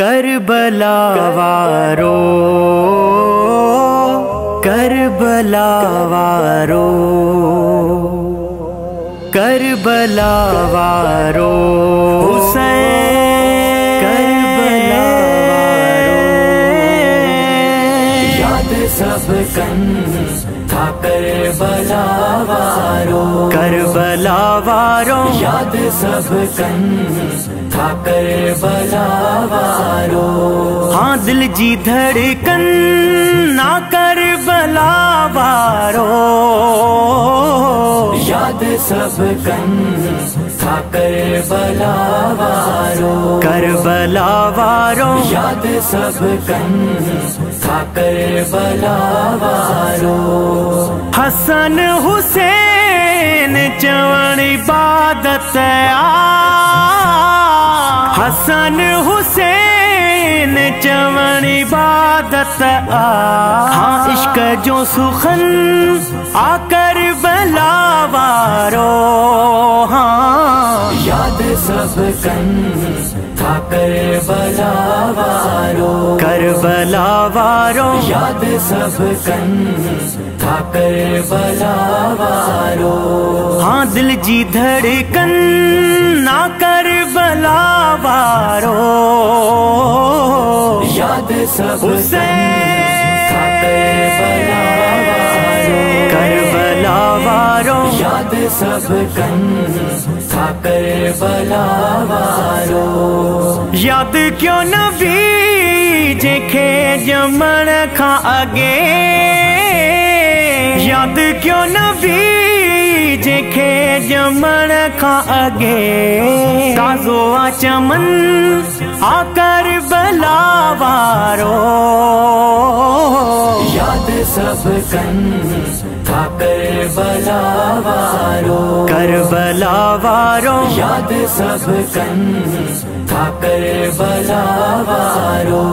Karbala वारो, Karbala वारो, Karbala वारो हुसैन, करबला वारो याद सब कन था करबला वारो, करबला वारो याद सब कन था करबला वारो। हाँ दिल जी धड़कन ना करबला वारो, याद सब कन था करबला वारो, करबला वारो याद सब कन था करबला वारो। हसन हुसैन चवण इबादत हसन हुसैन चवण इबादत हाँ इश्क जो सुखन आ करबला वारो। हाँ याद सब कन था करबला वारो, करबला वारो याद सब कन था करबला वारो। हाँ दिल जी धड़कन ना करबला वारो, याद सब हुसैन था करबला वारो, करबला वारो याद सब कन था करबला वारो। याद क्यों नबी जेखे जमण खां अगे, याद क्यों नबी जेखे जमण खां अगे, ताज़ो आ चमन आ करबला वारो। याद सब कन था करबला वारो, करबला वारो याद सब कन था करबला वारो।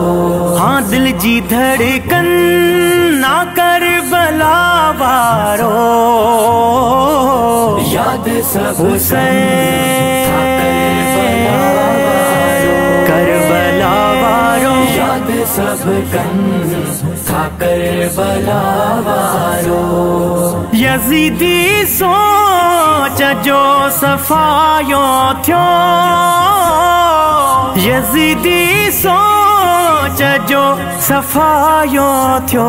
हाँ दिल जी धड़कन ना करबला वारो, याद सब हुसैन था करबला वारो, करबला वारो याद सब कन था करबला वारो। यजीदी सोच जो सफायो थियो, यजीदी सोच जो सफायो थियो,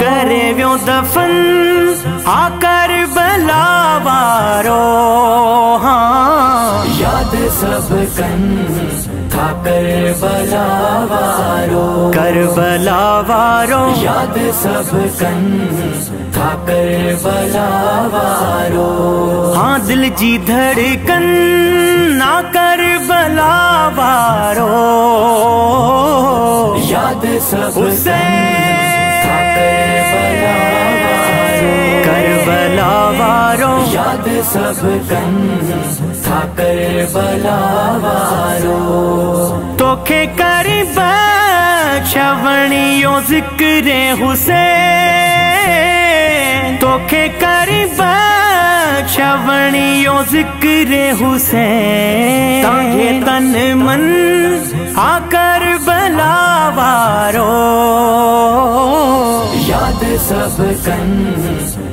करे वियो दफन आ करबला वारो। हाँ याद सब कन था करबला वारो, करबला वारो याद सब कन था करबला वारो। हाँ दिल जी धड़कन ना करबला वारो, याद सब हुसैन था करबला वारो, करबला वारो याद सब कन था करबला वारो। तोखे करी बख्शवणियो ज़िक्र हुसैन, तोखे करी बख्शवणियो ज़िक्र हुसैन, ताके तन मन आ करबला वारो। याद सब कन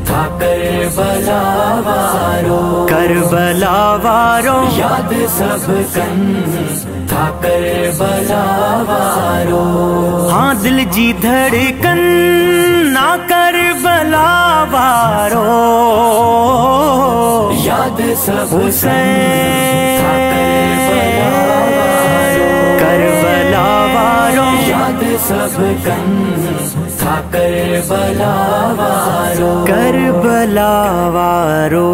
था करबला वारो, करबला वारो याद सब कन था करबला वारो। हाँ दिल जी धड़कन ना करबला वारो, याद सब हुसैन था करबला वारो, करबला वारो याद सब कन था करबला वारो, करबला वारो।